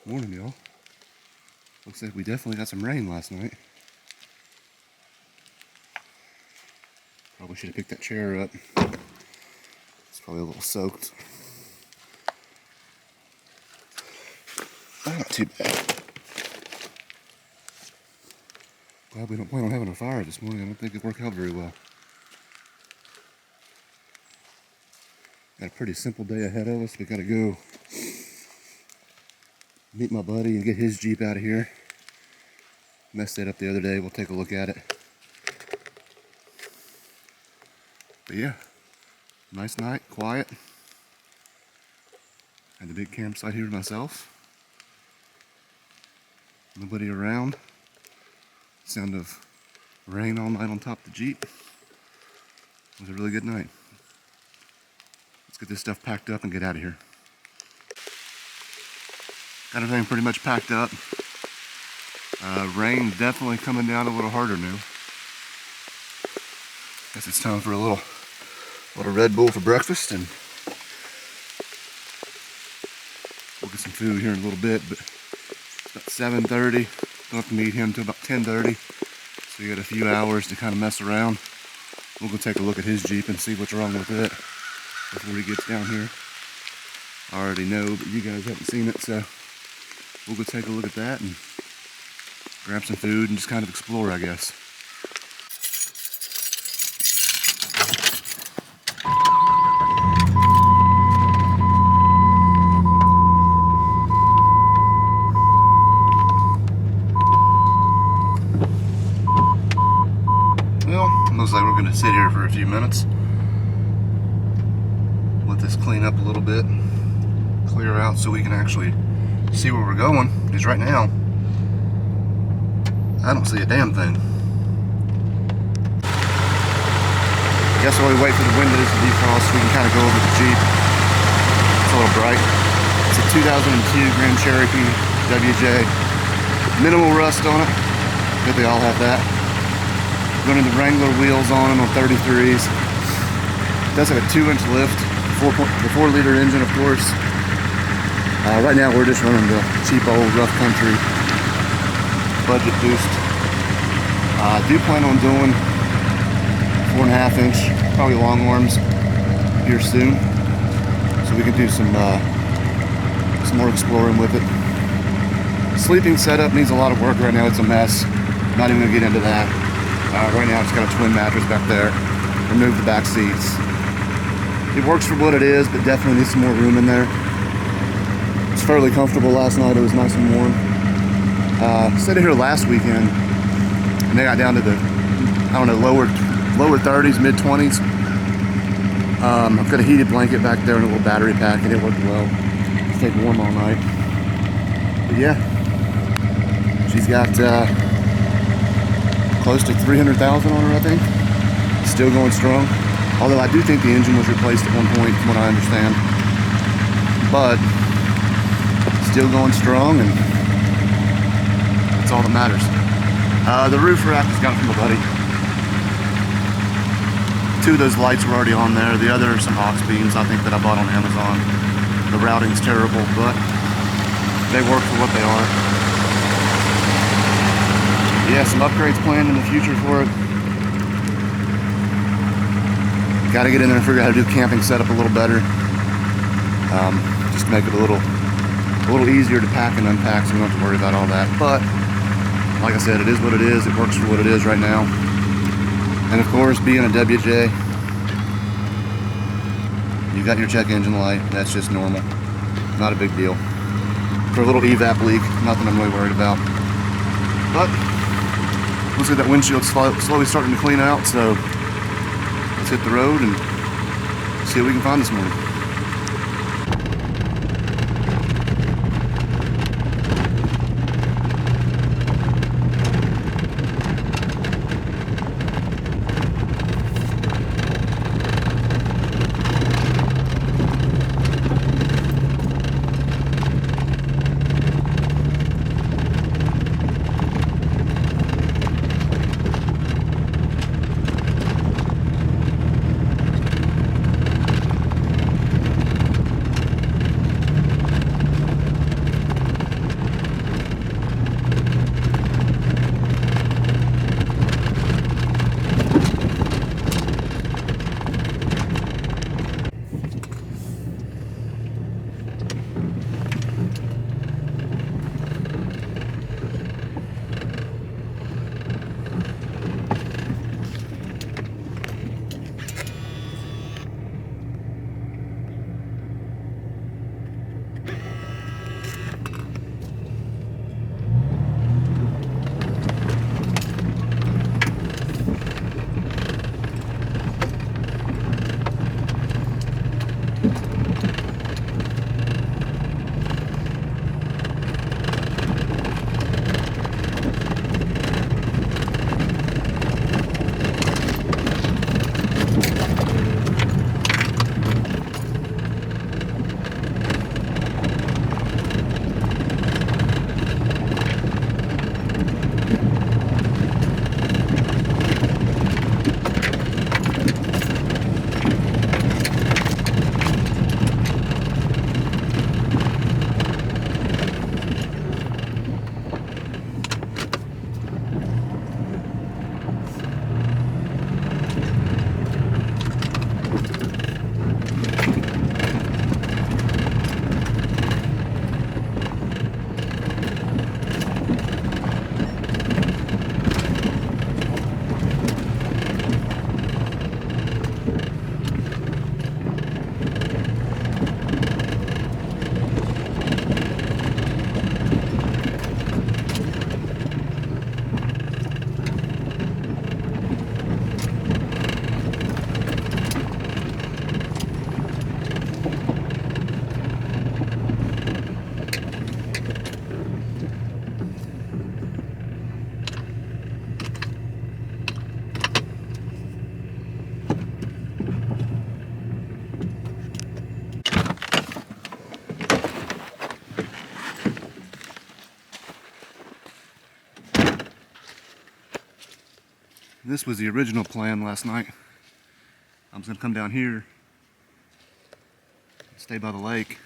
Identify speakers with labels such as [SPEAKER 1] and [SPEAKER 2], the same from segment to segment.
[SPEAKER 1] Morning, y'all. Looks like we definitely got some rain last night. Probably should have picked that chair up. It's probably a little soaked. Not too bad. Glad we don't plan on having a fire this morning. I don't think it worked out very well. Got a pretty simple day ahead of us. We gotta go meet my buddy and get his Jeep out of here. Messed it up the other day. We'll take a look at it. But yeah, nice night, quiet. Had the big campsite here to myself. Nobody around. Sound of rain all night on top of the Jeep. It was a really good night. Let's get this stuff packed up and get out of here. Got everything pretty much packed up. Rain definitely coming down a little harder now. Guess it's time for a little Red Bull for breakfast, and we'll get some food here in a little bit. But it's about 7:30. Don't have to meet him until about 10:30. So you got a few hours to kind of mess around. We'll go take a look at his Jeep and see what's wrong with it before he gets down here. I already know, but you guys haven't seen it, so we'll go take a look at that and grab some food and just kind of explore, I guess. Well, looks like we're going to sit here for a few minutes. Let this clean up a little bit, clear out so we can actually see where we're going. Because right now, I don't see a damn thing. I guess while we wait for the windows to defrost, we can kind of go over the Jeep. It's a little bright. It's a 2002 Grand Cherokee WJ. Minimal rust on it. Good they all have that. Running the Wrangler wheels on them on 33s. It does have a 2-inch lift. The 4-liter engine, of course. Right now we're just running the cheap old rough country budget boost. I do plan on doing 4.5-inch, probably long arms here soon, so we can do some more exploring with it. Sleeping setup needs a lot of work right now. It's a mess. Not even gonna get into that. Right now it's got a twin mattress back there. Remove the back seats. It works for what it is, but definitely needs some more room in there. It's fairly comfortable last night. It was nice and warm. Stayed here last weekend, and they got down to the, I don't know, lower 30s, mid 20s. I've got a heated blanket back there and a little battery pack, and it worked well. Stayed warm all night. But yeah, she's got close to 300,000 on her, I think. Still going strong. Although I do think the engine was replaced at one point, from what I understand. But still going strong, and that's all that matters. The roof rack has got it from a buddy. 2 of those lights were already on there. The other are some aux beams, I think, that I bought on Amazon. The routing's terrible, but they work for what they are. Yeah, some upgrades planned in the future for it. Got to get in there and figure out how to do the camping setup a little better. Just to make it a little easier to pack and unpack, so we don't have to worry about all that. But like I said, it is what it is. It works for what it is right now. And of course, being a WJ, you got your check engine light. That's just normal. Not a big deal. For a little evap leak, nothing I'm really worried about. But looks like that windshield's slowly starting to clean out, so let's hit the road and see what we can find this morning. This was the original plan last night. I was gonna come down here, stay by the lake,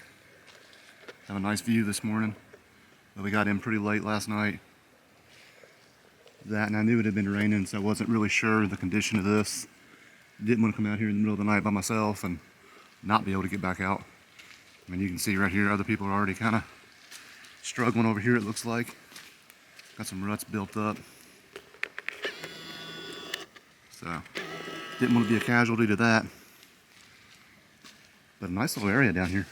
[SPEAKER 1] have a nice view this morning. But we got in pretty late last night. That, and I knew it had been raining, so I wasn't really sure of the condition of this. Didn't want to come out here in the middle of the night by myself and not be able to get back out. I mean, you can see right here, other people are already kind of struggling over here, it looks like. Got some ruts built up. So, didn't want to be a casualty to that. But a nice little area down here.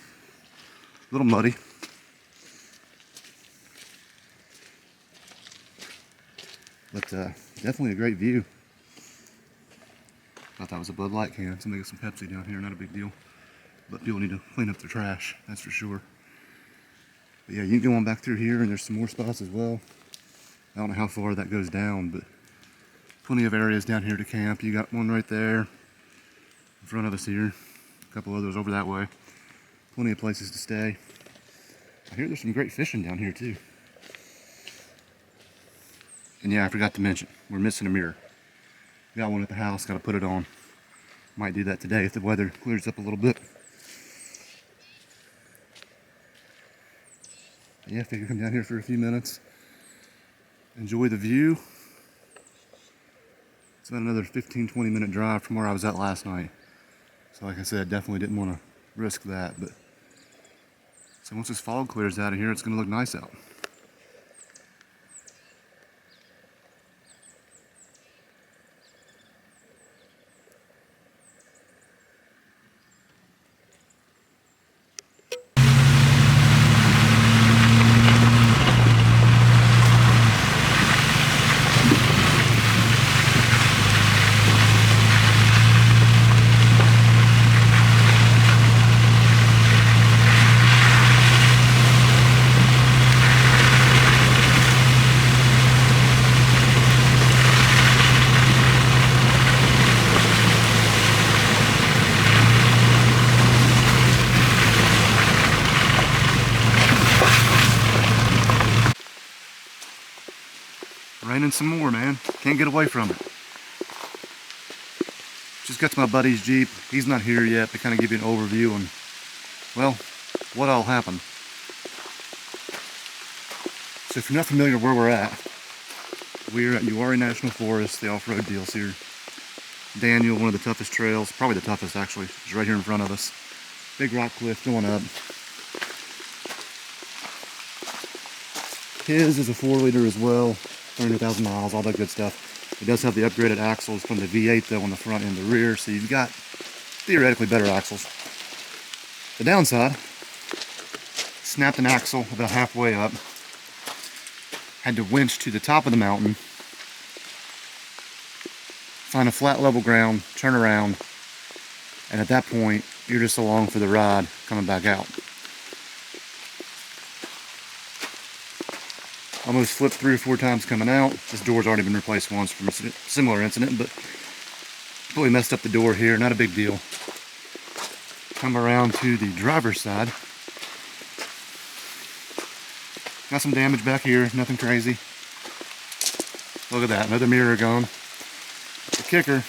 [SPEAKER 1] A little muddy. But definitely a great view. Thought that was a Bud Light can. Somebody got some Pepsi down here, not a big deal. But people need to clean up their trash, that's for sure. But yeah, you can go on back through here and there's some more spots as well. I don't know how far that goes down, but plenty of areas down here to camp. You got one right there in front of us here. A couple others over that way. Plenty of places to stay. I hear there's some great fishing down here too. And yeah, I forgot to mention, we're missing a mirror. Got one at the house, got to put it on. Might do that today if the weather clears up a little bit. But yeah, figure come down here for a few minutes. Enjoy the view. It's about another 15-20 minute drive from where I was at last night. So like I said, definitely didn't want to risk that. But so once this fog clears out of here, it's going to look nice out. Raining some more, man. Can't get away from it. Just got to my buddy's Jeep. He's not here yet to kind of give you an overview on, well, what all happened. So if you're not familiar where we're at Uwharrie National Forest, the off-road deals here. Daniel, one of the toughest trails, probably the toughest actually, is right here in front of us. Big rock cliff going up. His is a 4-liter as well. 300,000 miles, all that good stuff. It does have the upgraded axles from the V8 though on the front and the rear, so you've got theoretically better axles. The downside, snapped an axle about halfway up, had to winch to the top of the mountain, find a flat level ground, turn around, and at that point, you're just along for the ride coming back out. Almost flipped 3 or 4 times coming out. This door's already been replaced once from a similar incident, but totally messed up the door here, not a big deal. Come around to the driver's side. Got some damage back here, nothing crazy. Look at that, another mirror gone. The kicker,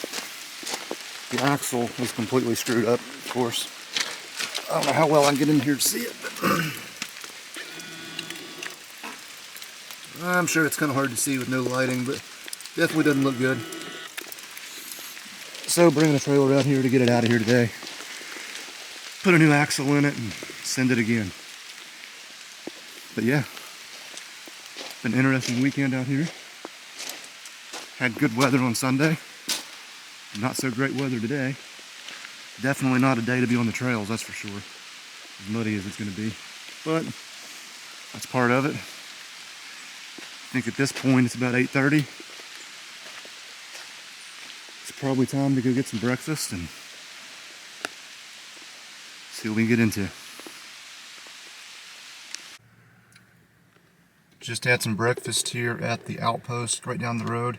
[SPEAKER 1] the axle was completely screwed up, of course. I don't know how well I can get in here to see it, but I'm sure it's kind of hard to see with no lighting, but definitely doesn't look good. So bringing the trailer out here to get it out of here today. Put a new axle in it and send it again. But yeah, been an interesting weekend out here. Had good weather on Sunday. Not so great weather today. Definitely not a day to be on the trails, that's for sure. As muddy as it's going to be. But that's part of it. I think at this point it's about 8:30. It's probably time to go get some breakfast and see what we can get into. Just had some breakfast here at the Outpost right down the road.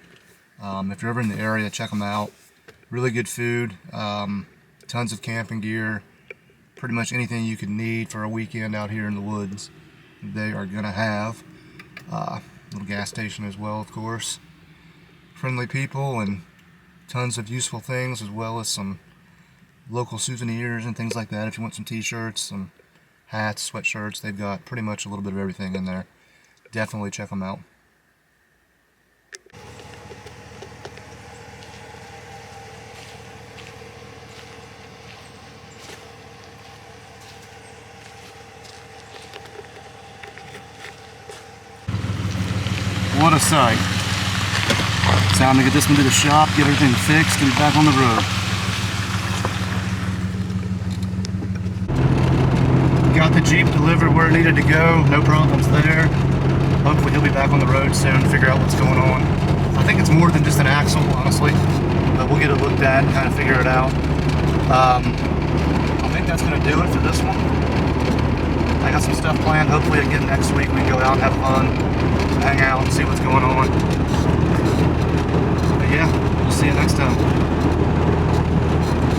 [SPEAKER 1] If you're ever in the area, check them out. Really good food, tons of camping gear, pretty much anything you could need for a weekend out here in the woods they are gonna have. Little gas station as well, of course. Friendly people, and Tons of useful things, as well as some local souvenirs and things like that. If you want some t-shirts, some hats, sweatshirts, they've got pretty much a little bit of everything in there. Definitely check them out. What a sight. Time to get this one to the shop, get everything fixed, and back on the road. Got the Jeep delivered where it needed to go, no problems there. Hopefully he'll be back on the road soon, figure out what's going on. I think it's more than just an axle, honestly, but we'll get it looked at and kind of figure it out. I think that's going to do it for this one. I got some stuff planned. Hopefully again next week we can go out and have fun, hang out and see what's going on. But yeah, we'll see you next time.